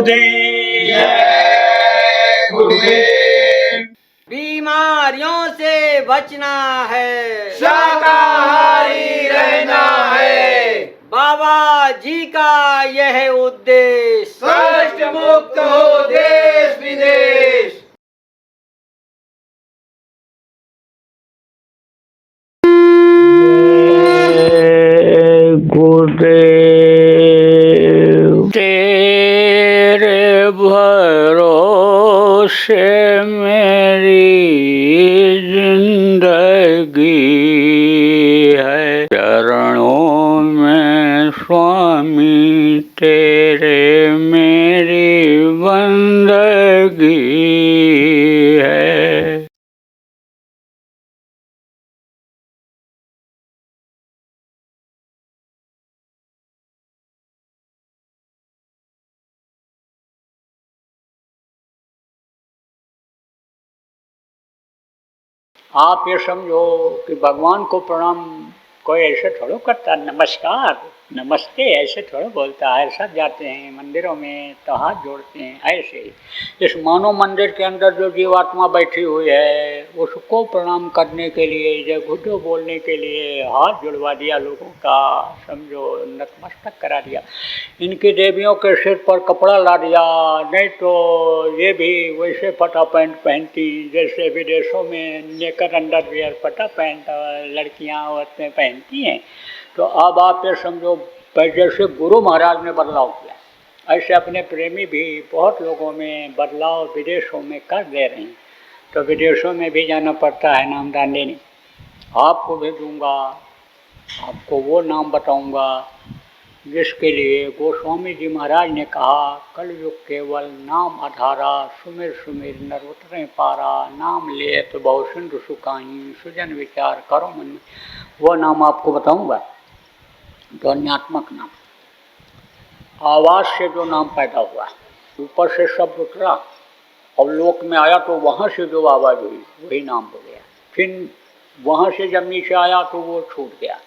गुरुदेव। जय गुरुदेव। बीमारियों से बचना है, शाकाहारी रहना है, बाबा जी का यह उद्देश्य। कष्ट मुक्त हो देश विदेश। गुरुदेव। तेरे भरोसे मेरी जिंदगी है, चरणों में स्वामी तेरे मेरी बंदगी है। आप ये समझो कि भगवान को प्रणाम कोई ऐसे थोड़ा करता, नमस्कार नमस्ते ऐसे थोड़ा बोलता है। सब जाते हैं मंदिरों में तो हाथ जोड़ते हैं ऐसे ही। इस मानव मंदिर के अंदर जो जीवात्मा बैठी हुई है उसको प्रणाम करने के लिए, जय घुटो बोलने के लिए हाथ जुड़वा दिया लोगों का, समझो नतमस्तक करा दिया। इनकी देवियों के सिर पर कपड़ा ला दिया, नहीं तो ये भी वैसे फटा पैंट पहनती जैसे विदेशों में नेकर अंडरवियर फटा पैंट लड़कियां औरतें पहनती हैं। तो अब आप ये समझो जैसे गुरु महाराज ने बदलाव किया, ऐसे अपने प्रेमी भी बहुत लोगों में बदलाव विदेशों में कर दे रहे हैं। तो विदेशों में भी जाना पड़ता है नामदान लेने। आपको भी दूंगा, आपको वो नाम बताऊंगा जिसके लिए गोस्वामी जी महाराज ने कहा, कलयुग केवल नाम आधारा, सुमिर सुमिर नर उतरे पारा, नाम ले तो बहु सिंधु सुखाई, सुजन विचार करो मन में। वो नाम आपको बताऊंगा, ध्वन्यात्मक नाम। आवाज़ से जो नाम पैदा हुआ, ऊपर से शब्द उतरा और लोक में आया तो वहाँ से जो आवाज़ हुई वही नाम हो गया। फिर वहाँ से जब नीचे आया तो वो छूट गया,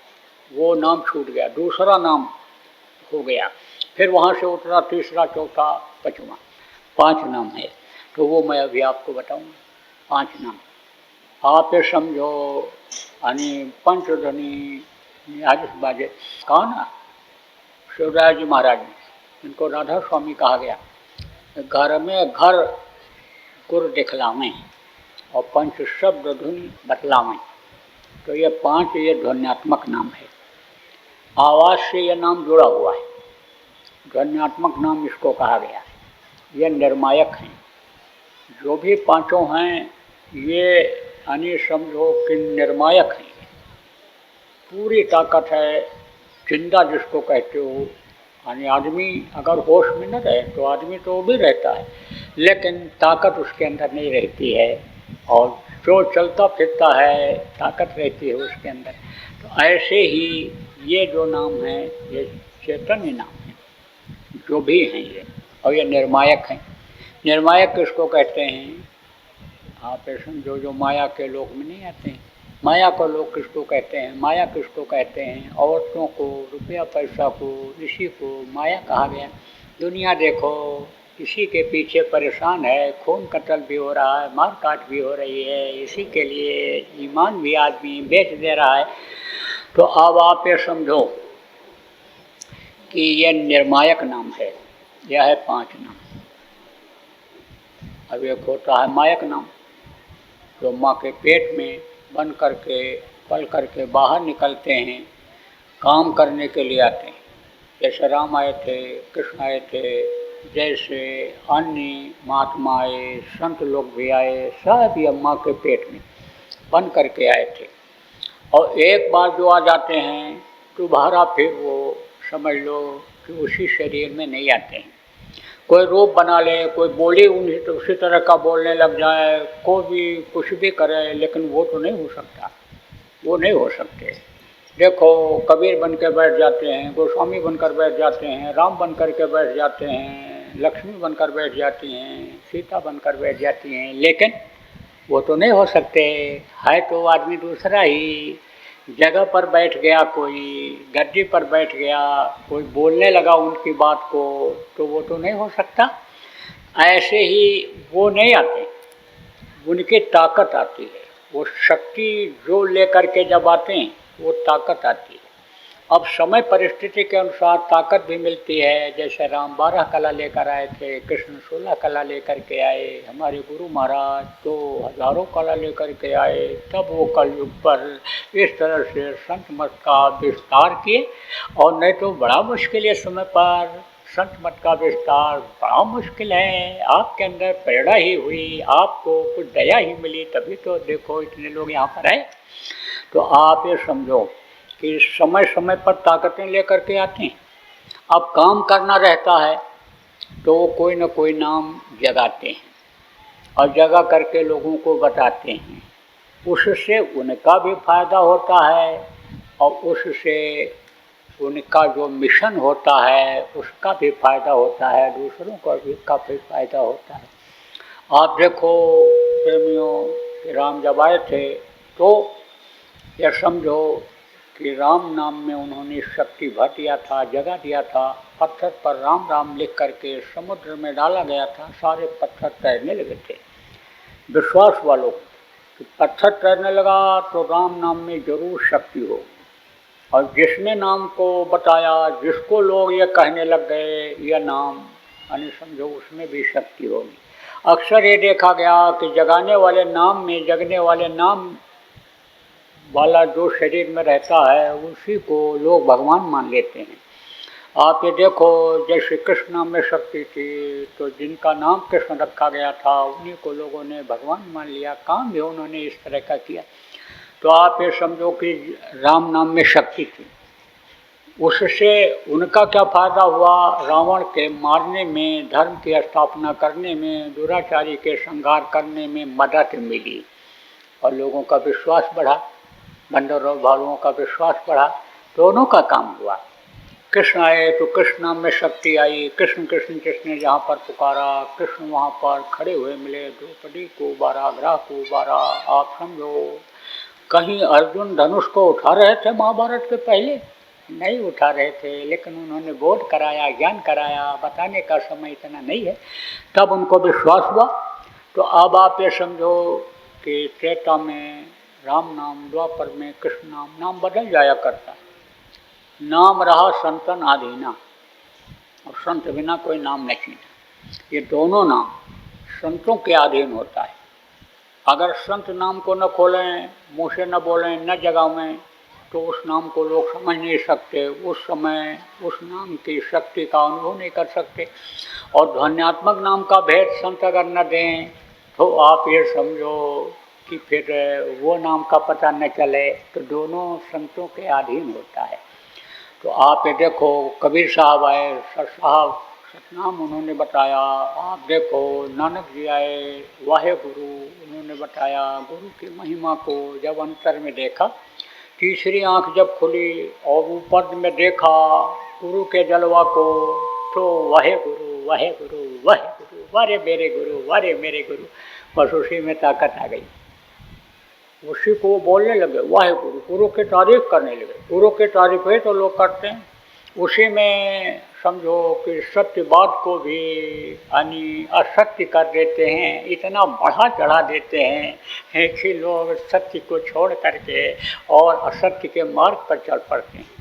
वो नाम छूट गया, दूसरा नाम हो गया। फिर वहाँ से उतरा तीसरा, चौथा, पाँचवा, 5 नाम है। तो वो मैं अभी आपको बताऊंगा 5 नाम। आप ये समझो यानी पंचध्वनि आज बाजे कहा ना शिवराय जी महाराज ने, इनको राधा स्वामी कहा गया। घर में घर गुर दिखलावें और पंच शब्द धुनि बतलावें। तो ये 5 ये ध्वन्यात्मक नाम है। आवाज़ से यह नाम जुड़ा हुआ है, ध्वन्यात्मक नाम इसको कहा गया है। ये निर्मायक हैं, जो भी 5 हैं ये यानी समझो कि निर्मायक हैं। पूरी ताकत है, जिंदा जिसको कहते हो। यानी आदमी अगर होश में न रहे तो आदमी तो भी रहता है, लेकिन ताकत उसके अंदर नहीं रहती है, और जो चलता फिरता है ताकत रहती है उसके अंदर। तो ऐसे ही ये जो नाम है ये चैतन्य नाम है, जो भी हैं ये, और ये निर्मायक हैं। निर्मायक किसको कहते हैं? आप समझो जो माया के लोक में नहीं आते हैं। माया को लोग किसको कहते हैं? माया किसको कहते हैं? औरतों को, रुपया पैसा को, इसी को माया कहा गया। दुनिया देखो इसी के पीछे परेशान है, खून कत्ल भी हो रहा है, मार काट भी हो रही है, इसी के लिए ईमान भी आदमी बेच दे रहा है। तो अब आप ये समझो कि यह निर्मायक नाम है। यह है 5 नाम। अब एक होता है मायक नाम, जो माँ के पेट में बन करके पल करके बाहर निकलते हैं, काम करने के लिए आते हैं। जैसे राम आए थे, कृष्ण आए थे, जैसे अन्य महात्मा आए, संत लोग भी आए, सब ये माँ के पेट में बन करके आए थे। और एक बार जो आ जाते हैं दोबारा फिर वो समझ लो कि उसी शरीर में नहीं आते हैं। कोई रूप बना ले, कोई बोली उन्हीं तो उसी तरह का बोलने लग जाए, कोई भी कुछ भी करे, लेकिन वो तो नहीं हो सकता, वो नहीं हो सकते। देखो कबीर बन के बैठ जाते हैं, गोस्वामी बनकर बैठ जाते हैं, राम बन कर के बैठ जाते हैं, लक्ष्मी बनकर बैठ जाती हैं, सीता बनकर बैठ जाती हैं, लेकिन वो तो नहीं हो सकते। है तो आदमी दूसरा ही। जगह पर बैठ गया, कोई गद्दी पर बैठ गया, कोई बोलने लगा उनकी बात को, तो वो तो नहीं हो सकता। ऐसे ही वो नहीं आते, उनकी ताकत आती है, वो शक्ति जो लेकर के जब आते हैं वो ताकत आती है। अब समय परिस्थिति के अनुसार ताकत भी मिलती है। जैसे राम 12 कला लेकर आए थे, कृष्ण 16 कला लेकर के आए, हमारे गुरु महाराज तो हजारों कला लेकर के आए, तब वो कलयुग पर इस तरह से संत मत का विस्तार किए। और नहीं तो बड़ा मुश्किल है, समय पर संत मत का विस्तार बड़ा मुश्किल है। आपके अंदर प्रेरणा ही हुई, आपको कुछ दया ही मिली, तभी तो देखो इतने लोग यहाँ पर आए। तो आप ये समझो कि समय समय पर ताकतें लेकर के आते हैं। अब काम करना रहता है तो कोई न कोई नाम जगाते हैं और जगा करके लोगों को बताते हैं। उससे उनका भी फायदा होता है और उससे उनका जो मिशन होता है उसका भी फायदा होता है, दूसरों का भी काफ़ी फायदा होता है। आप देखो प्रेमियों, राम जब आए थे तो यह समझो कि राम नाम में उन्होंने शक्ति भर दिया था, जगा दिया था। पत्थर पर राम राम लिख करके समुद्र में डाला गया था, सारे पत्थर तैरने लगे थे। विश्वास वालों कि पत्थर तैरने लगा तो राम नाम में जरूर शक्ति हो। और जिसने नाम को बताया, जिसको लोग ये कहने लग गए यह नाम, यानी समझो उसमें भी शक्ति होगी। अक्सर ये देखा गया कि जगाने वाले नाम में, जगने वाले नाम वाला जो शरीर में रहता है उसी को लोग भगवान मान लेते हैं। आप ये देखो, जैसे कृष्ण नाम में शक्ति थी तो जिनका नाम कृष्ण रखा गया था उन्हीं को लोगों ने भगवान मान लिया, काम भी उन्होंने इस तरह का किया। तो आप ये समझो कि राम नाम में शक्ति थी, उससे उनका क्या फायदा हुआ? रावण के मारने में, धर्म की स्थापना करने में, दुराचारी के संहार करने में मदद मिली और लोगों का विश्वास बढ़ा, बंदरों भालुओं का विश्वास बढ़ा, दोनों का काम हुआ। कृष्ण आए तो कृष्ण नाम में शक्ति आई, कृष्ण कृष्ण जिसने जहाँ पर पुकारा, कृष्ण वहाँ पर खड़े हुए मिले, द्रौपदी को उबारा, ग्रह को उबारा। आप समझो, कहीं अर्जुन धनुष को उठा रहे थे महाभारत के पहले? नहीं उठा रहे थे, लेकिन उन्होंने बोध कराया, ज्ञान कराया, बताने का समय इतना नहीं है, तब उनको विश्वास हुआ। तो अब आप ये समझो कि त्रेता में राम नाम, द्वापर में कृष्ण नाम, नाम बदल जाया करता है। नाम रहा संतन आधीना और संत बिना कोई नाम नहीं था। ये दोनों नाम संतों के अधीन होता है। अगर संत नाम को न खोलें, मुँह से न बोलें, न जगावें, तो उस नाम को लोग समझ नहीं सकते, उस समय उस नाम की शक्ति का अनुभव नहीं कर सकते। और ध्वन्यात्मक नाम का भेद संत अगर न दें तो आप ये समझो कि फिर वो नाम का पता न चले, तो दोनों संतों के अधीन होता है। तो आप ये देखो, कबीर साहब आए, सर साहब सतनाम उन्होंने बताया। आप देखो नानक जी आए, वाहे गुरु उन्होंने बताया गुरु की महिमा को। जब अंतर में देखा, तीसरी आंख जब खुली और ऊपर में देखा गुरु के जलवा को, तो वाहे गुरु, वाहे गुरु, वाहे गुरु, वारे मेरे गुरु, वारे मेरे गुरु, बस उसी में ताकत आ गई। उसी को बोलने लगे वाहे गुरु, गुरु की तारीफ करने लगे। गुरु की तारीफ है तो लोग करते हैं, उसी में समझो कि सत्य बात को भी यानी असत्य कर देते हैं, इतना बढ़ा चढ़ा देते हैं कि लोग सत्य को छोड़ करके और असत्य के मार्ग पर चल पड़ते हैं।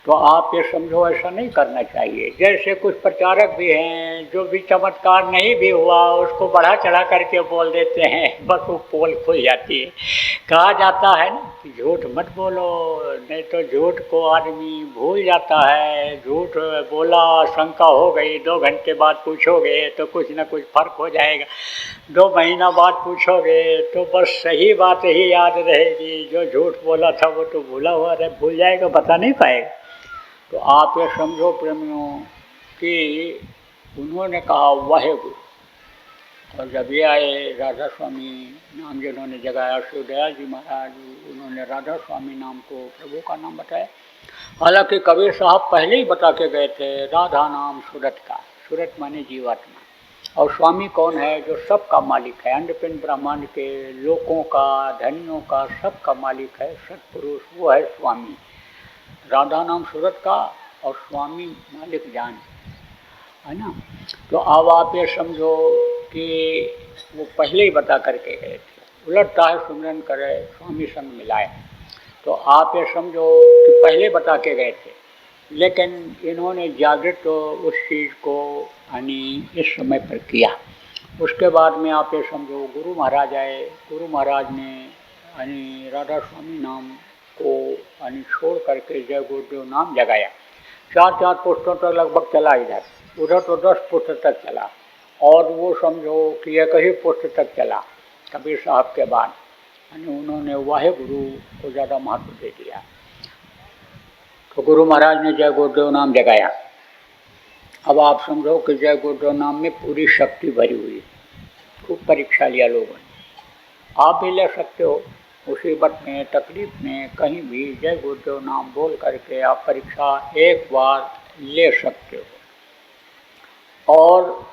तो आप ये समझो ऐसा नहीं करना चाहिए। जैसे कुछ प्रचारक भी हैं जो भी चमत्कार नहीं भी हुआ उसको बढ़ा चढ़ा करके बोल देते हैं, बस वो पोल खुल जाती है। कहा जाता है ना कि झूठ मत बोलो, नहीं तो झूठ को आदमी भूल जाता है। झूठ बोला, शंका हो गई, 2 घंटे बाद पूछोगे तो कुछ ना कुछ फर्क हो जाएगा, 2 महीना बाद पूछोगे तो बस सही बात ही याद रहेगी। जो झूठ बोला था वो तो भूला हुआ भूल जाएगा, बता नहीं पाएगा। तो आप ये समझो प्रेमियों कि उन्होंने कहा वाहे गुरु, और जब ये आए राधा स्वामी नाम जिन्होंने जगाया, शिवदयाल जी महाराज उन्होंने राधा स्वामी नाम को प्रभु का नाम बताया। हालांकि कबीर साहब पहले ही बता के गए थे राधा नाम सूरत का, सूरत माने जीवात्मा, और स्वामी कौन है? जो सबका मालिक है, अंडपिंड ब्रह्मांड के, लोकों का, धनियों का, सबका मालिक है, सत्पुरुष, वो है स्वामी। राधा नाम सूरत का और स्वामी मालिक जान। है ना। तो अब आप ये समझो कि वो पहले ही बता करके गए थे, उलटता है सुमिरन करे स्वामी संग मिलाए। तो आप ये समझो कि पहले बता के गए थे, लेकिन इन्होंने जागृत तो उस चीज़ को यानी इस समय पर किया। उसके बाद में आप ये समझो गुरु महाराज आए, गुरु महाराज ने यानी राधा स्वामी नाम को यानी छोड़ करके जय गुरुदेव नाम जगाया। 4 पुस्तों तक लगभग चला, इधर उधर तो 10 पुस्तक तक चला, और वो समझो कि एक ही पुस्तक तक चला कबीर साहब के बाद, यानी उन्होंने वाहे गुरु को ज़्यादा महत्व दे दिया। तो गुरु महाराज ने जय गुरुदेव नाम जगाया। अब आप समझो कि जय गुरुदेव नाम में पूरी शक्ति भरी हुई, खूब परीक्षा लिया लोगों ने। आप भी ले सकते हो, मुसीबत में तकलीफ में कहीं भी जय गुरुदेव नाम बोल करके आप परीक्षा एक बार ले सकते हो। और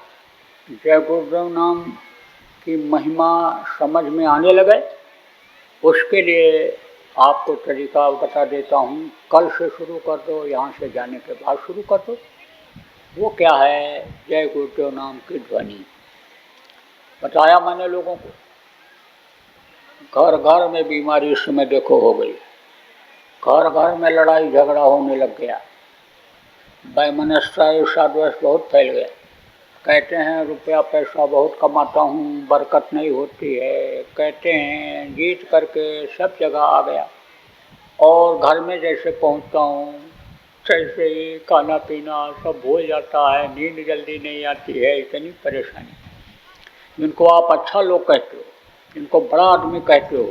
जय गुरुदेव नाम की महिमा समझ में आने लगे, उसके लिए आपको तरीका बता देता हूँ। कल से शुरू कर दो, यहाँ से जाने के बाद शुरू कर दो। वो क्या है? जय गुरुदेव नाम की ध्वनि बताया मैंने लोगों को। घर घर में बीमारी इस समय देखो हो गई, घर घर में लड़ाई झगड़ा होने लग गया, वैमनस्य ईर्ष्या-द्वेष बहुत फैल गया। कहते हैं रुपया पैसा बहुत कमाता हूँ, बरकत नहीं होती है। कहते हैं जीत करके सब जगह आ गया, और घर में जैसे पहुँचता हूँ तैसे ही खाना पीना सब भूल जाता है, नींद जल्दी नहीं आती है। इतनी परेशानी। जिनको आप अच्छा लोग कहते हो, जिनको बड़ा आदमी कहते हो,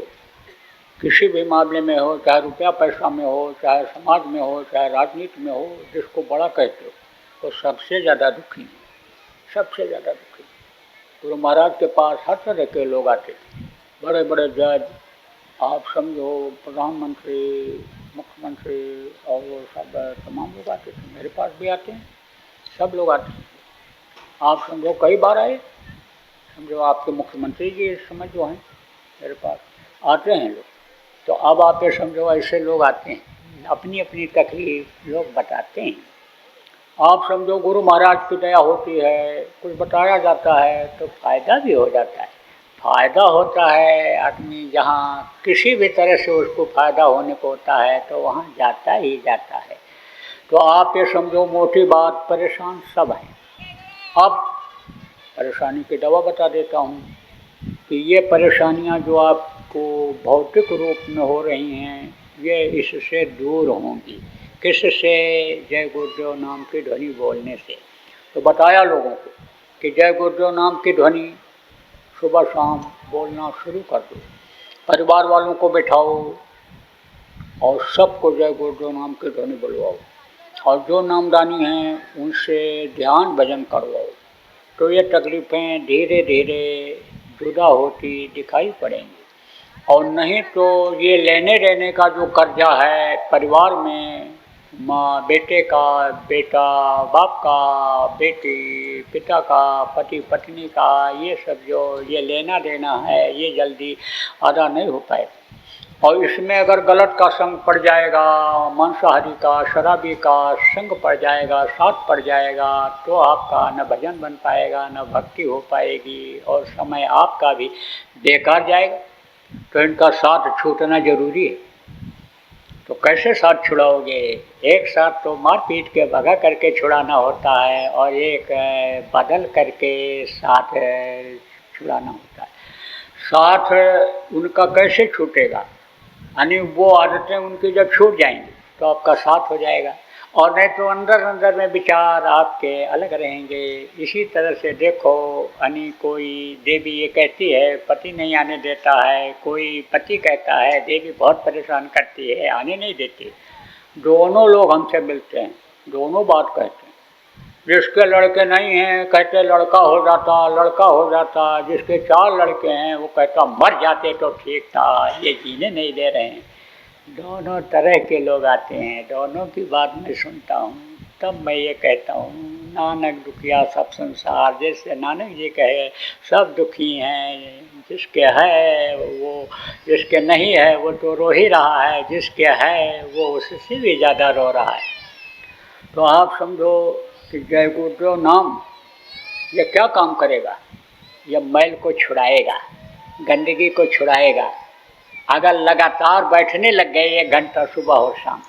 किसी भी मामले में हो, चाहे रुपया पैसा में हो, चाहे समाज में हो, चाहे राजनीति में हो, जिसको बड़ा कहते हो वो सबसे ज़्यादा दुखी है, सबसे ज़्यादा दुखी। गुरु महाराज के पास हर तरह के लोग आते थे, बड़े बड़े जज, आप समझो प्रधानमंत्री, मुख्यमंत्री, और वो सब तमाम लोग आते थे। मेरे पास भी आते हैं, सब लोग आते हैं। आप समझो कई बार आए, समझो आपके मुख्यमंत्री जी इस समय जो हैं मेरे पास आते हैं लोग। तो अब आप ये समझो ऐसे लोग आते हैं, अपनी अपनी तकलीफ लोग बताते हैं। आप समझो गुरु महाराज की दया होती है, कुछ बताया जाता है तो फायदा भी हो जाता है। फायदा होता है, आदमी जहाँ किसी भी तरह से उसको फायदा होने को होता है तो वहाँ जाता ही जाता है। तो आप ये समझो मोटी बात, परेशान सब हैं। अब परेशानी की दवा बता देता हूँ कि ये परेशानियाँ जो आपको भौतिक रूप में हो रही हैं, ये इससे दूर होंगी। किससे? जय गुरुदेव नाम की ध्वनि बोलने से। तो बताया लोगों को कि जय गुरुदेव नाम की ध्वनि सुबह शाम बोलना शुरू कर दो, परिवार वालों को बैठाओ और सबको जय गुरुदेव नाम की ध्वनि बुलवाओ, और जो नामदानी हैं उनसे ध्यान भजन करवाओ। तो ये तकलीफ़ें धीरे धीरे जुदा होती दिखाई पड़ेंगी। और नहीं तो ये लेने देने का जो कर्जा है परिवार में, माँ बेटे का, बेटा बाप का, बेटी पिता का, पति पत्नी का, ये सब जो ये लेना देना है ये जल्दी अदा नहीं हो पाए। और इसमें अगर गलत का संग पड़ जाएगा, मांसाहारी का, शराबी का संग पड़ जाएगा, साथ पड़ जाएगा, तो आपका न भजन बन पाएगा, न भक्ति हो पाएगी, और समय आपका भी बेकार जाएगा। तो इनका साथ छूटना जरूरी है। तो कैसे साथ छुड़ाओगे? एक साथ तो मार पीट के भगा करके छुड़ाना होता है, और एक बदल करके साथ छुड़ाना होता है। साथ उनका कैसे छूटेगा? यानी वो आदतें उनकी जब छूट जाएंगी तो आपका साथ हो जाएगा, और नहीं तो अंदर अंदर में विचार आपके अलग रहेंगे। इसी तरह से देखो, यानी कोई देवी ये कहती है पति नहीं आने देता है, कोई पति कहता है देवी बहुत परेशान करती है, आने नहीं देती। दोनों लोग हमसे मिलते हैं, दोनों बात कहते हैं। जिसके लड़के नहीं हैं कहते लड़का हो जाता, लड़का हो जाता। जिसके 4 लड़के हैं वो कहता मर जाते तो ठीक था, ये जीने नहीं दे रहे हैं। दोनों तरह के लोग आते हैं, दोनों की बात मैं सुनता हूँ। तब मैं ये कहता हूँ नानक दुखिया सब संसार, जैसे नानक जी कहे सब दुखी हैं। जिसके है वो, जिसके नहीं है वो तो रो ही रहा है, जिसके है वो उससे भी ज़्यादा रो रहा है। तो आप समझो कि जय गुरुदेव नाम ये क्या काम करेगा? ये मैल को छुड़ाएगा, गंदगी को छुड़ाएगा। अगर लगातार बैठने लग गए 1 घंटा सुबह और शाम,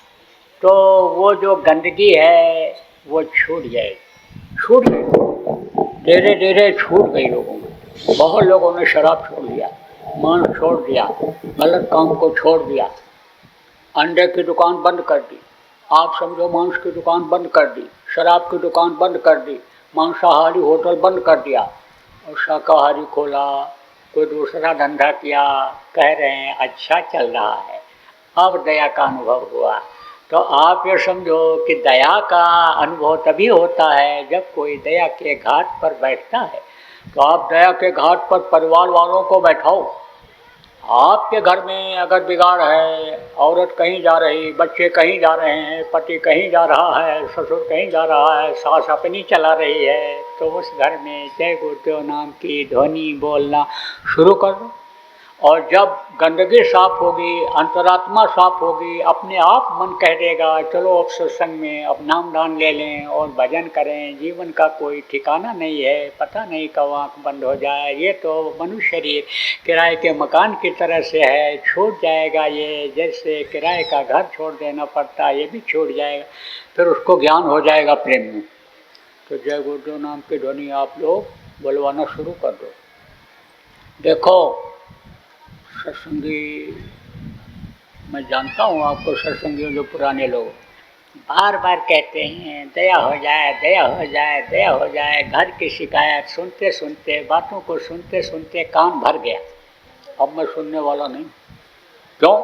तो वो जो गंदगी है वो छूट जाएगी। छूट गई, धीरे धीरे छूट गई लोगों में। बहुत लोगों ने शराब छोड़ दिया, मांस छोड़ दिया, गलत काम को छोड़ दिया, अंडे की दुकान बंद कर दी, आप समझो मांस की दुकान बंद कर दी, शराब की दुकान बंद कर दी, मांसाहारी होटल बंद कर दिया और शाकाहारी खोला, कोई दूसरा धंधा किया। कह रहे हैं अच्छा चल रहा है, अब दया का अनुभव हुआ। तो आप ये समझो कि दया का अनुभव तभी होता है जब कोई दया के घाट पर बैठता है। तो आप दया के घाट पर परिवार वालों को बैठाओ। आपके घर में अगर बिगाड़ है, औरत कहीं जा रही, बच्चे कहीं जा रहे हैं, पति कहीं जा रहा है, ससुर कहीं जा रहा है, सास अपनी चला रही है, तो उस घर में जय गुरुदेव नाम की ध्वनि बोलना शुरू कर दो। और जब गंदगी साफ होगी, अंतरात्मा साफ होगी, अपने आप मन कह देगा चलो अब सत्संग में अब नाम दान ले लें और भजन करें। जीवन का कोई ठिकाना नहीं है, पता नहीं कब आँख बंद हो जाए। ये तो मनुष्य शरीर किराए के मकान की तरह से है, छूट जाएगा। ये जैसे किराए का घर छोड़ देना पड़ता है, ये भी छूट जाएगा, फिर उसको ज्ञान हो जाएगा प्रेम में। तो जय गुरुदेव नाम की ध्वनि आप लोग बुलवाना शुरू कर दो। देखो सत्संगी, मैं जानता हूँ आपको सत्संगी जो पुराने लोग बार बार कहते हैं दया हो जाए, दया हो जाए, दया हो जाए। घर की शिकायत सुनते सुनते, बातों को सुनते सुनते कान भर गया। अब मैं सुनने वाला नहीं। क्यों?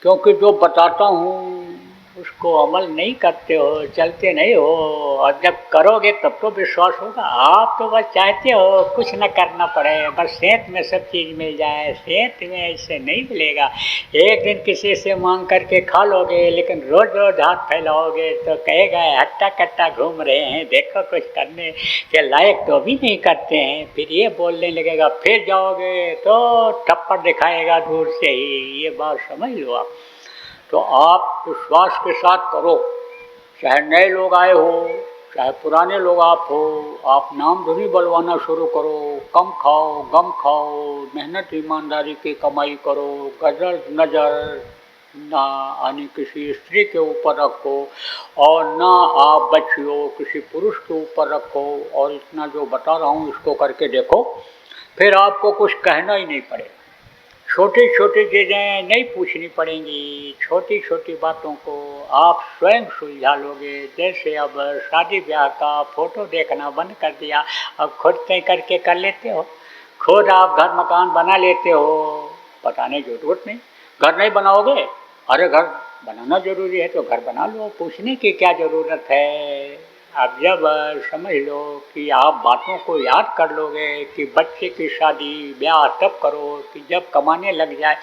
क्योंकि जो बताता हूँ उसको अमल नहीं करते हो, चलते नहीं हो। और जब करोगे तब तो विश्वास होगा। आप तो बस चाहते हो कुछ न करना पड़े, बस सेहत में सब चीज़ मिल जाए। सेहत में ऐसे नहीं मिलेगा। एक दिन किसी से मांग करके खा लोगे, लेकिन रोज़ रोज़ हाथ फैलाओगे तो कहेगा हट्टा कट्टा घूम रहे हैं, देखो कुछ करने के लायक तो भी नहीं करते हैं। फिर ये बोलने लगेगा, फिर जाओगे तो थप्पड़ दिखाएगा दूर से ही। ये बात समझ लो आप। तो आप विश्वास के साथ करो, चाहे नए लोग आए हो, चाहे पुराने लोग आप हो। आप नाम धुनी बलवाना शुरू करो। कम खाओ, गम खाओ, मेहनत ईमानदारी की कमाई करो। गजर नज़र ना आने किसी स्त्री के ऊपर रखो, और ना आप बच्चियों किसी पुरुष के ऊपर रखो। और इतना जो बता रहा हूँ इसको करके देखो, फिर आपको कुछ कहना ही नहीं पड़ेगा। छोटी छोटी चीज़ें नहीं पूछनी पड़ेंगी, छोटी छोटी बातों को आप स्वयं सुलझा लोगे। जैसे अब शादी ब्याह का फ़ोटो देखना बंद कर दिया, अब खुद तय करके कर लेते हो। खुद आप घर मकान बना लेते हो, बताने की जरूरत नहीं। घर नहीं बनाओगे, अरे घर बनाना ज़रूरी है तो घर बना लो, पूछने की क्या ज़रूरत है। अब जब समझ लो कि आप बातों को याद कर लोगे कि बच्चे की शादी ब्याह तब करो कि जब कमाने लग जाए,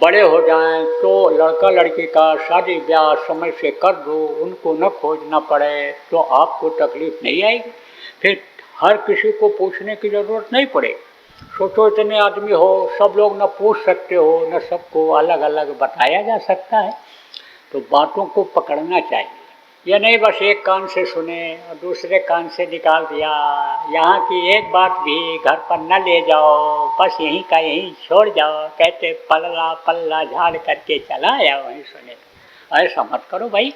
बड़े हो जाएं, तो लड़का लड़की का शादी ब्याह समय से कर दो, उनको न खोजना पड़े, तो आपको तकलीफ़ नहीं आएगी। फिर हर किसी को पूछने की ज़रूरत नहीं पड़ेगी। सोचो इतने आदमी हो, सब लोग न पूछ सकते हो, न सबको अलग अलग बताया जा सकता है। तो बातों को पकड़ना चाहिए। यह नहीं बस एक कान से सुने और दूसरे कान से निकाल दिया। यहाँ की एक बात भी घर पर न ले जाओ, बस यहीं का यहीं छोड़ जाओ। कहते पल्ला पल्ला झाड़ करके चला आया वहीं सुने। ऐसा मत करो भाई,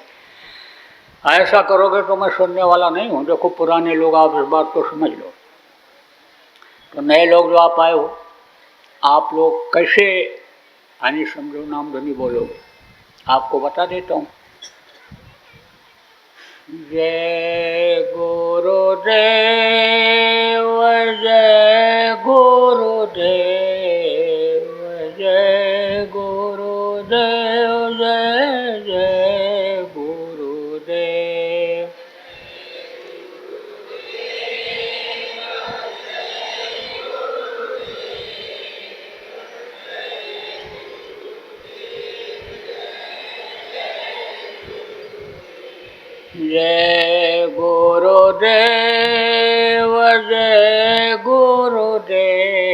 ऐसा करोगे तो मैं सुनने वाला नहीं हूँ। देखो पुराने लोग, आप इस बात को समझ लो। तो नए लोग जो आप आए हो, आप लोग कैसे आनी समझो नाम धनी बोलोगे, आपको बता देता हूँ। जय गुरुदेव, जय गुरुदेव, जय गुरुदेव, जय जय गुरुदेव। जय गुरुदेव, जय गुरुदेव,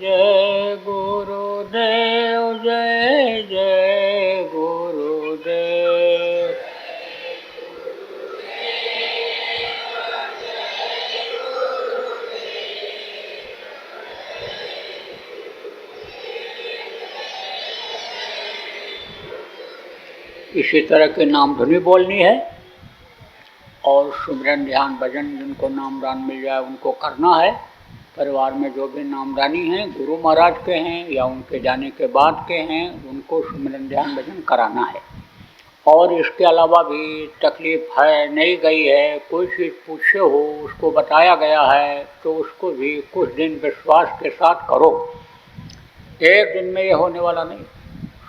जय गुरुदेव, जय जय गुरुदेव। इसी तरह के नाम धुनी बोलनी है और सुमिरन ध्यान भजन जिनको नामदान मिल जाए उनको करना है। परिवार में जो भी नामदानी हैं, गुरु महाराज के हैं या उनके जाने के बाद के हैं, उनको सुमिरन ध्यान भजन कराना है। और इसके अलावा भी तकलीफ है, नहीं गई है, कोई चीज़ पूछे हो, उसको बताया गया है तो उसको भी कुछ दिन विश्वास के साथ करो। एक दिन में ये होने वाला नहीं।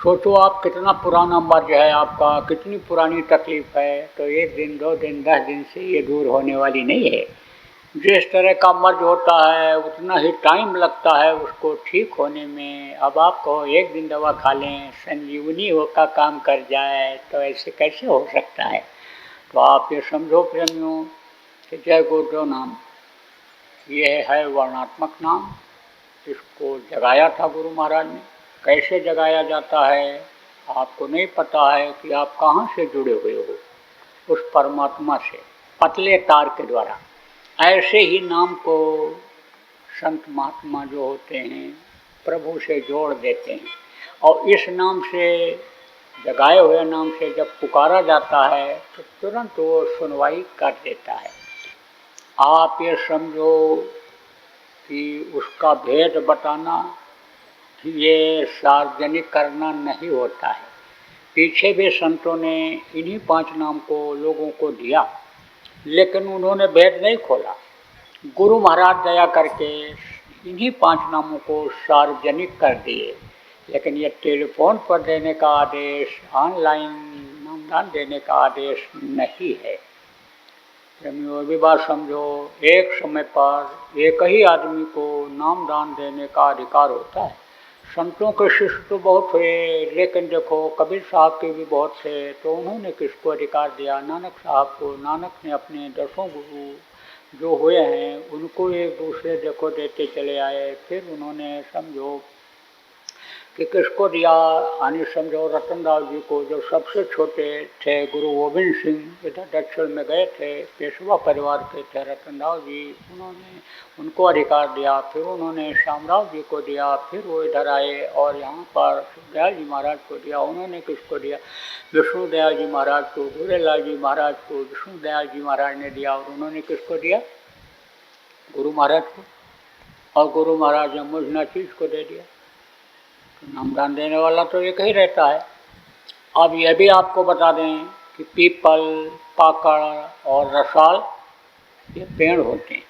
सोचो आप कितना पुराना मर्ज है आपका, कितनी पुरानी तकलीफ है, तो एक दिन 2 दिन 10 दिन से ये दूर होने वाली नहीं है। जिस तरह का मर्ज होता है उतना ही टाइम लगता है उसको ठीक होने में। अब आप कहो एक दिन दवा खा लें संजीवनी होकर काम कर जाए, तो ऐसे कैसे हो सकता है। तो आप ये समझो प्रेमियों कि जय गुरुदेव नाम ये है वर्णात्मक नाम। इसको जगाया था गुरु महाराज ने। कैसे जगाया जाता है आपको नहीं पता है कि आप कहाँ से जुड़े हुए हो उस परमात्मा से, पतले तार के द्वारा। ऐसे ही नाम को संत महात्मा जो होते हैं प्रभु से जोड़ देते हैं और इस नाम से, जगाए हुए नाम से जब पुकारा जाता है तो तुरंत वो सुनवाई कर देता है। आप ये समझो कि उसका भेद बताना ये सार्वजनिक करना नहीं होता है। पीछे भी संतों ने इन्हीं 5 नाम को लोगों को दिया, लेकिन उन्होंने भेद नहीं खोला। गुरु महाराज दया करके इन्हीं 5 नामों को सार्वजनिक कर दिए, लेकिन ये टेलीफोन पर देने का आदेश, ऑनलाइन नामदान देने का आदेश नहीं है। प्रेमियों भी बात समझो, एक समय पर एक ही आदमी को नामदान देने का अधिकार होता है। संतों के शिष्य तो बहुत हुए, लेकिन देखो कबीर साहब के भी बहुत थे, तो उन्होंने किसको अधिकार दिया? नानक साहब को। नानक ने अपने 10 गुरु जो हुए हैं उनको एक दूसरे देखो देते चले आए। फिर उन्होंने समझो कि किसको दिया, आने समझो रतनदास जी को जो सबसे छोटे थे। गुरु गोविंद सिंह इधर दक्षिण में गए थे, पेशवा परिवार के थे रतनदास जी, उन्होंने उनको अधिकार दिया। फिर उन्होंने शामराव जी को दिया, फिर वो इधर आए और यहाँ पर सुखदयाल जी महाराज को दिया। उन्होंने किसको दिया? विष्णुदयाल जी महाराज को, गुरेलाल जी महाराज को विष्णुदयाल जी महाराज ने दिया। और उन्होंने किसको दिया? गुरु महाराज को। और गुरु महाराज ने मुझना चीज़ को दे दिया। नामदान देने वाला तो एक ही रहता है। अब यह भी आपको बता दें कि पीपल, पाकड़ और रसाल ये पेड़ होते हैं।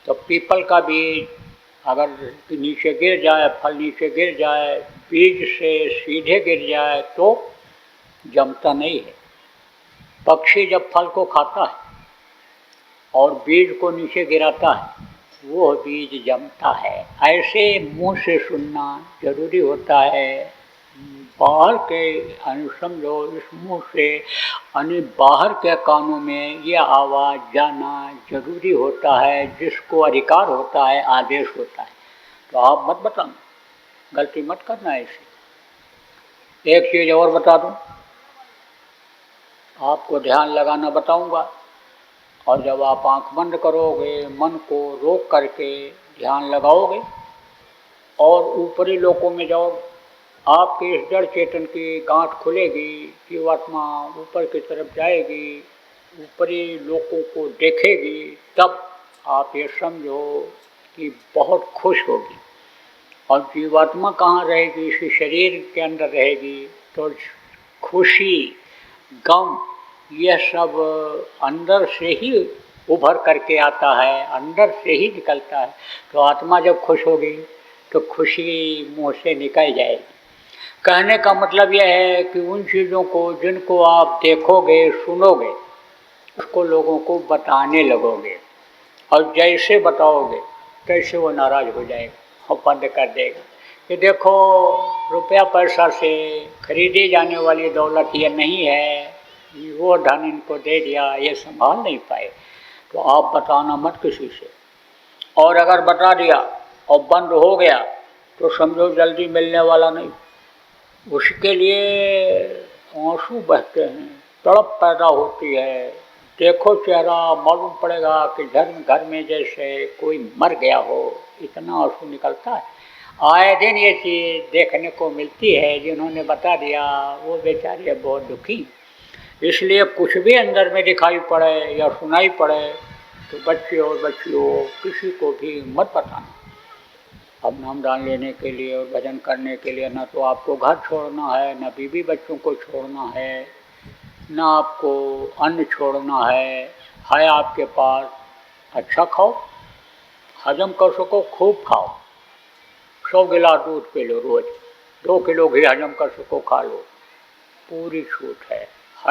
तो पीपल का बीज अगर नीचे गिर जाए, फल नीचे गिर जाए, बीज से सीधे गिर जाए तो जमता नहीं है। पक्षी जब फल को खाता है और बीज को नीचे गिराता है, वो बीज जमता है। ऐसे मुंह से सुनना जरूरी होता है। बाहर के समझो इस मुंह से बाहर के कानों में ये आवाज़ जाना जरूरी होता है। जिसको अधिकार होता है, आदेश होता है। तो आप मत बताना, गलती मत करना ऐसे। एक चीज़ और बता दूं, आपको ध्यान लगाना बताऊंगा, और जब आप आंख बंद करोगे, मन को रोक करके ध्यान लगाओगे और ऊपरी लोकों में जाओगे, आपके इस जड़ चेतन की गांठ खुलेगी, जीवात्मा ऊपर की तरफ जाएगी, ऊपरी लोकों को देखेगी, तब आप ये समझो कि बहुत खुश होगी। और जीवात्मा कहाँ रहेगी? इसी शरीर के अंदर रहेगी। तो खुशी, गम, यह सब अंदर से ही उभर करके आता है, अंदर से ही निकलता है। तो आत्मा जब खुश होगी तो खुशी मुँह से निकल जाएगी। कहने का मतलब यह है कि उन चीज़ों को जिनको आप देखोगे, सुनोगे, उसको लोगों को बताने लगोगे, और जैसे बताओगे तैसे वो नाराज़ हो जाएगा और बंद कर देगा कि देखो रुपया पैसा से खरीदी जाने वाली दौलत ये नहीं है, वो धन इनको दे दिया, ये संभाल नहीं पाए। तो आप बताना मत किसी से। और अगर बता दिया और बंद हो गया तो समझो जल्दी मिलने वाला नहीं। उसके लिए आंसू बहते हैं, तड़प पैदा होती है। देखो चेहरा, मालूम पड़ेगा कि घर में जैसे कोई मर गया हो, इतना आंसू निकलता है। आए दिन ये चीज़ देखने को मिलती है। जिन्होंने बता दिया वो बेचारे बहुत दुखी। इसलिए कुछ भी अंदर में दिखाई पड़े या सुनाई पड़े तो बच्चे और बच्चियों किसी को भी मत बताना। अब नाम दान लेने के लिए और भजन करने के लिए ना तो आपको घर छोड़ना है, ना बीवी बच्चों को छोड़ना है, ना आपको अन्न छोड़ना है आपके पास। अच्छा खाओ, हजम कर सको खूब खाओ। 100 गिलास दूध पी लो रोज, 2 किलो घी हजम कर सको खा लो, पूरी छूट है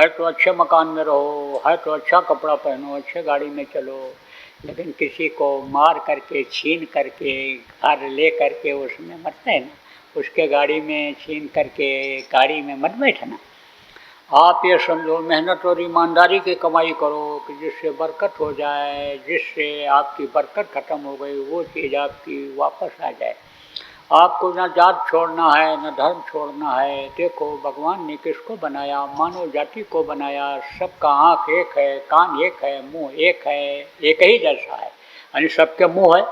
तो अच्छे मकान में रहो, है तो अच्छा कपड़ा पहनो, अच्छे गाड़ी में चलो, लेकिन किसी को मार करके छीन करके घर ले करके उसमें मत रहना, उसके गाड़ी में छीन करके गाड़ी में मत बैठना। आप ये समझो मेहनत और ईमानदारी की कमाई करो कि जिससे बरकत हो जाए, जिससे आपकी बरकत ख़त्म हो गई वो चीज़ आपकी वापस आ जाए। आपको ना जात छोड़ना है, ना धर्म छोड़ना है। देखो भगवान ने किसको बनाया, मानव जाति को बनाया। सबका आँख एक है, कान एक है, मुंह एक है, एक ही जैसा है। यानी सबके मुंह है,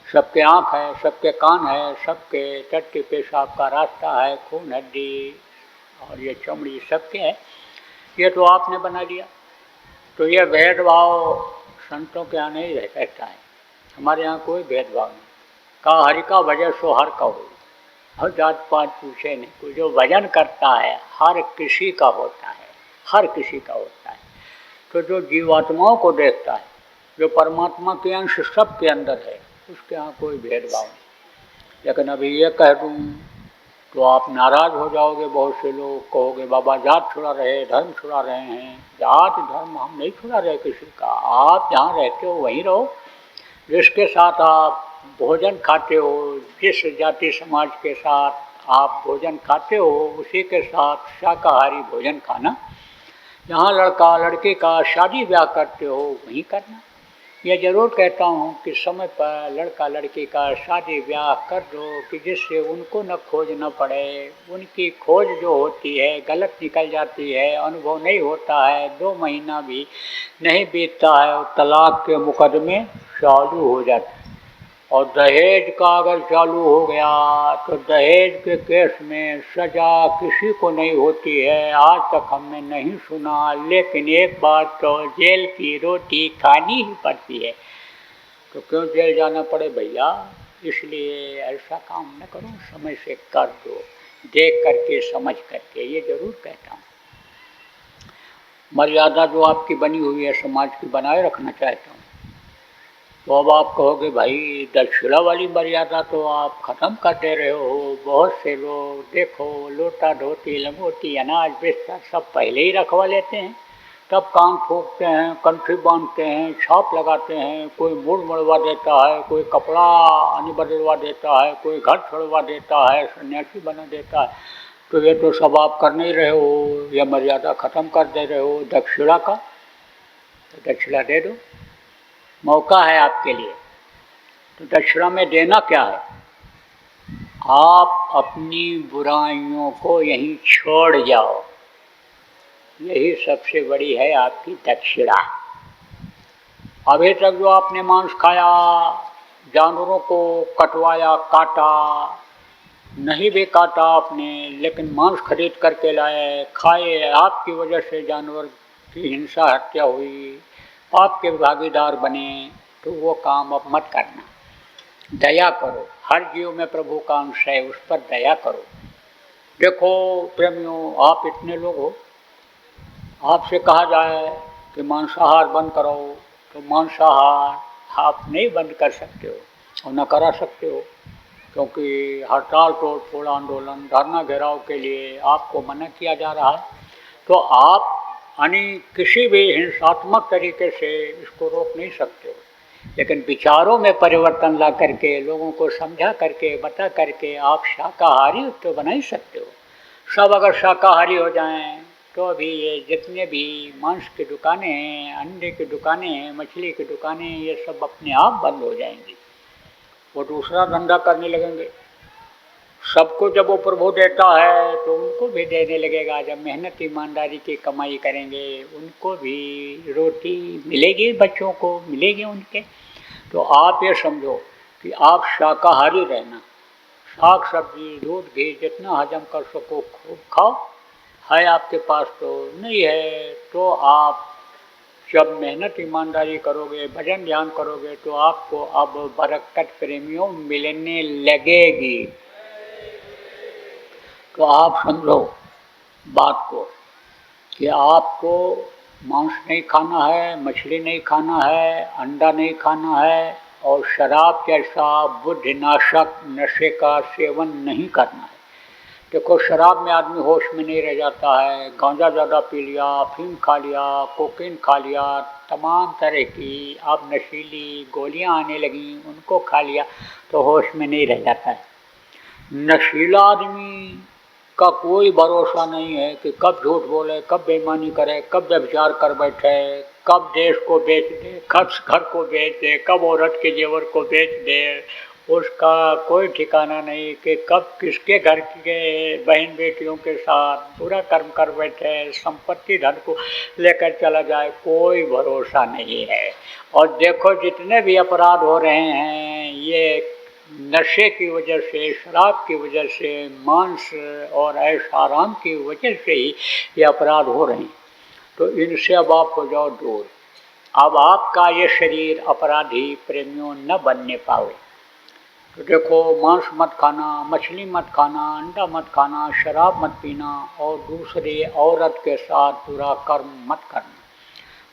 सबके आँख है, सबके कान है, सबके टट्टी पेशाब का रास्ता है, खून हड्डी और ये चमड़ी सबके है। ये तो आपने बना दिया। तो ये भेदभाव संतों के यहाँ नहीं रहता है। हमारे यहाँ कोई भेदभाव नहीं। का हरि का भजन सो हर का हो, हर जात पात पूछे नहीं। कोई जो भजन करता है हर किसी का होता है, हर किसी का होता है। तो जो जीवात्माओं को देखता है, जो परमात्मा के अंश सबके अंदर है, उसके यहाँ कोई भेदभाव नहीं। लेकिन अभी ये कह दूँ तो आप नाराज़ हो जाओगे। बहुत से लोग कहोगे बाबा जात छुड़ा रहे, धर्म छुड़ा रहे हैं। जात धर्म हम नहीं छुड़ा रहे किसी का। आप जहाँ रहते हो वहीं रहो। जिसके साथ आप भोजन खाते हो, जिस जाति समाज के साथ आप भोजन खाते हो, उसी के साथ शाकाहारी भोजन खाना। जहाँ लड़का लड़के का शादी ब्याह करते हो वहीं करना। यह ज़रूर कहता हूँ कि समय पर लड़का लड़की का शादी ब्याह कर दो कि जिससे उनको न खोजना पड़े। उनकी खोज जो होती है गलत निकल जाती है, अनुभव नहीं होता है, 2 महीना भी नहीं बीतता है और तलाक के मुकदमे चालू हो जाते हैं। और दहेज का अगर चालू हो गया तो दहेज के केस में सज़ा किसी को नहीं होती है। आज तक हमने नहीं सुना, लेकिन एक बार तो जेल की रोटी खानी ही पड़ती है। तो क्यों जेल जाना पड़े भैया? इसलिए ऐसा काम न करो, समय से कर दो, देख करके समझ करके। ये ज़रूर कहता हूँ। मर्यादा जो आपकी बनी हुई है समाज की बनाए रखना चाहता हूँ। तो अब आप कहोगे भाई दक्षिणा वाली मर्यादा तो आप ख़त्म कर दे रहे हो। बहुत से लोग देखो लोटा धोती लंगोटी अनाज बिस्तर सब पहले ही रखवा लेते हैं, तब कान फूंकते हैं, कंठी बांधते हैं, छाप लगाते हैं। कोई मुड़ मड़वा देता है, कोई कपड़ा नहीं बदलवा देता है, कोई घर छोड़वा देता है, सन्यासी बना देता है। तो ये तो सब आप कर नहीं रहे हो, यह मर्यादा ख़त्म कर दे रहे हो दक्षिणा का। तो दक्षिणा दे दो, मौका है आपके लिए। तो दक्षिणा में देना क्या है? आप अपनी बुराइयों को यहीं छोड़ जाओ। यही सबसे बड़ी है आपकी दक्षिणा। अभी तक जो आपने मांस खाया, जानवरों को कटवाया, काटा, नहीं भी काटा आपने, लेकिन मांस खरीद करके लाए, खाए, आपकी वजह से जानवर की हिंसा हत्या हुई, आपके भागीदार बने, तो वो काम अब मत करना। दया करो। हर जीव में प्रभु का अंश है, उस पर दया करो। देखो प्रेमियों, आप इतने लोग हो, आपसे कहा जाए कि मांसाहार बंद करो तो मांसाहार आप नहीं बंद कर सकते हो और न करा सकते हो, क्योंकि हड़ताल तोड़ फोड़ आंदोलन धरना घेराव के लिए आपको मना किया जा रहा है। तो आप यानी किसी भी हिंसात्मक तरीके से इसको रोक नहीं सकते हो, लेकिन विचारों में परिवर्तन ला करके, लोगों को समझा करके, बता करके आप शाकाहारी तो बना ही सकते हो। सब अगर शाकाहारी हो जाएं तो अभी ये जितने भी मांस की दुकानें हैं, अंडे की दुकानें हैं, मछली की दुकानें हैं, ये सब अपने आप बंद हो जाएंगी। वो दूसरा धंधा करने लगेंगे। सबको जब वो प्रभु देता है तो उनको भी देने लगेगा। जब मेहनत ईमानदारी की कमाई करेंगे उनको भी रोटी मिलेगी, बच्चों को मिलेगी उनके। तो आप ये समझो कि आप शाकाहारी रहना, साग सब्जी दूध घी जितना हजम कर सको खूब खाओ। है आपके पास तो नहीं है तो आप जब मेहनत ईमानदारी करोगे, भजन ध्यान करोगे तो आपको अब बरकत प्रेमियों मिलने लगेगी। तो आप समझो बात को कि आपको मांस नहीं खाना है, मछली नहीं खाना है, अंडा नहीं खाना है और शराब जैसा बुद्धिनाशक नशे का सेवन नहीं करना है। देखो शराब में आदमी होश में नहीं रह जाता है, गांजा ज़्यादा पी लिया, अफीम खा लिया, कोकीन खा लिया, तमाम तरह की अब नशीली गोलियां आने लगी उनको खा लिया तो होश में नहीं रह जाता है। नशीला आदमी का कोई भरोसा नहीं है कि कब झूठ बोले, कब बेईमानी करे, कब व्यभिचार कर बैठे, कब देश को बेच दे, कब घर को बेच दे, कब औरत के जेवर को बेच दे। उसका कोई ठिकाना नहीं कि कब किसके घर के बहन बेटियों के साथ बुरा कर्म कर बैठे, संपत्ति धन को लेकर चला जाए, कोई भरोसा नहीं है। और देखो जितने भी अपराध हो रहे हैं ये नशे की वजह से, शराब की वजह से, मांस और ऐश आराम की वजह से ही ये अपराध हो रहे हैं। तो इनसे अब आप हो जाओ दूर। अब आपका ये शरीर अपराधी प्रेमियों न बनने पावे। तो देखो मांस मत खाना, मछली मत खाना, अंडा मत खाना, शराब मत पीना और दूसरी औरत के साथ बुरा कर्म मत करना।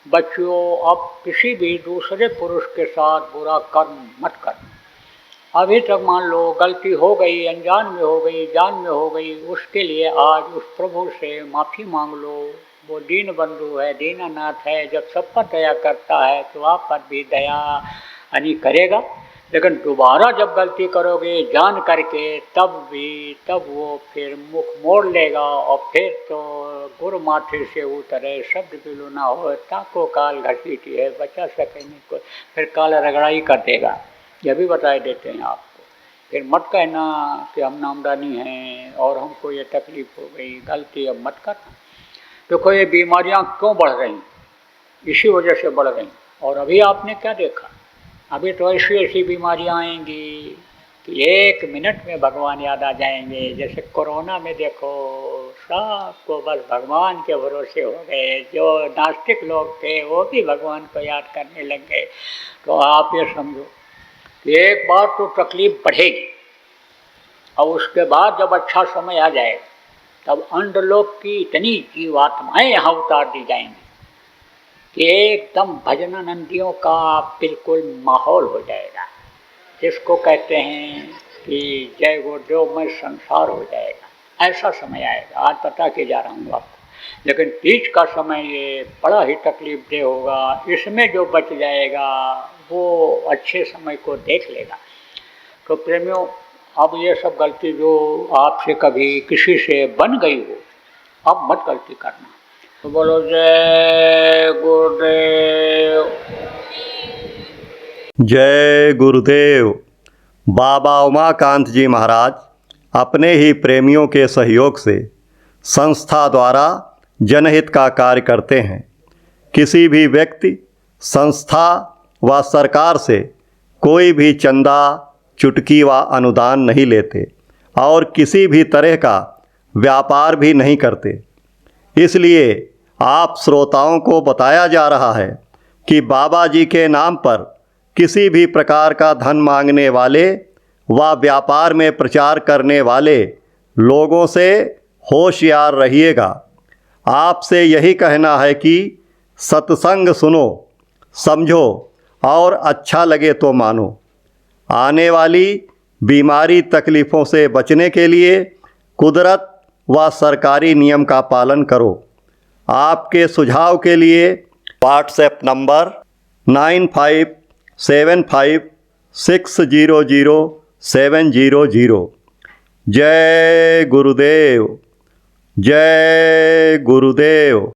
बच्चों अब किसी भी दूसरे पुरुष के साथ बुरा कर्म मत करना। अभी तक मान लो गलती हो गई, अनजान में हो गई, जान में हो गई, उसके लिए आज उस प्रभु से माफ़ी मांग लो। वो दीन बंधु है, दीनानाथ है, जब सब पर दया करता है तो आप पर भी दया यानी करेगा। लेकिन दोबारा जब गलती करोगे जान करके तब वो फिर मुख मोड़ लेगा और फिर तो गुरु माथे से उतरे शब्द बिलू ना हो, ताको काल घसीटी है, बचा सके नहीं कोई, फिर काल रगड़ाई कर देगा। यह भी बताए देते हैं आपको। फिर मत कहना कि हम नामदानी हैं और हमको ये तकलीफ़ हो गई, गलती अब मत करना। देखो ये बीमारियां क्यों बढ़ रही, इसी वजह से बढ़ रही। और अभी आपने क्या देखा, अभी तो ऐसी ऐसी बीमारियां आएंगी कि एक मिनट में भगवान याद आ जाएंगे। जैसे कोरोना में देखो सबको बस भगवान के भरोसे हो गए, जो नास्तिक लोग थे वो भी भगवान को याद करने लग गए। तो आप ये समझो कि एक बार तो तकलीफ बढ़ेगी और उसके बाद जब अच्छा समय आ जाए तब अंडलोक की इतनी जीवात्माएं यहाँ उतार दी जाएंगी कि एकदम भजनानंदियों का बिल्कुल माहौल हो जाएगा। जिसको कहते हैं कि जय गुरुदेव में संसार हो जाएगा, ऐसा समय आएगा। आज पता के जा रहा हूँ आपको, लेकिन बीच का समय ये बड़ा ही तकलीफ दे होगा। इसमें जो बच जाएगा वो अच्छे समय को देख लेगा। तो प्रेमियों अब ये सब गलती जो आपसे कभी किसी से बन गई हो अब मत गलती करना। तो बोलो जय गुरुदेव। जय गुरुदेव। बाबा उमाकांत जी महाराज अपने ही प्रेमियों के सहयोग से संस्था द्वारा जनहित का कार्य करते हैं। किसी भी व्यक्ति, संस्था व सरकार से कोई भी चंदा, चुटकी व अनुदान नहीं लेते और किसी भी तरह का व्यापार भी नहीं करते। इसलिए आप श्रोताओं को बताया जा रहा है कि बाबा जी के नाम पर किसी भी प्रकार का धन मांगने वाले व व्यापार में प्रचार करने वाले लोगों से होशियार रहिएगा। आपसे यही कहना है कि सत्संग सुनो, समझो और अच्छा लगे तो मानो। आने वाली बीमारी तकलीफ़ों से बचने के लिए कुदरत व सरकारी नियम का पालन करो। आपके सुझाव के लिए व्हाट्सएप नंबर 9575600700। जय गुरुदेव। जय गुरुदेव।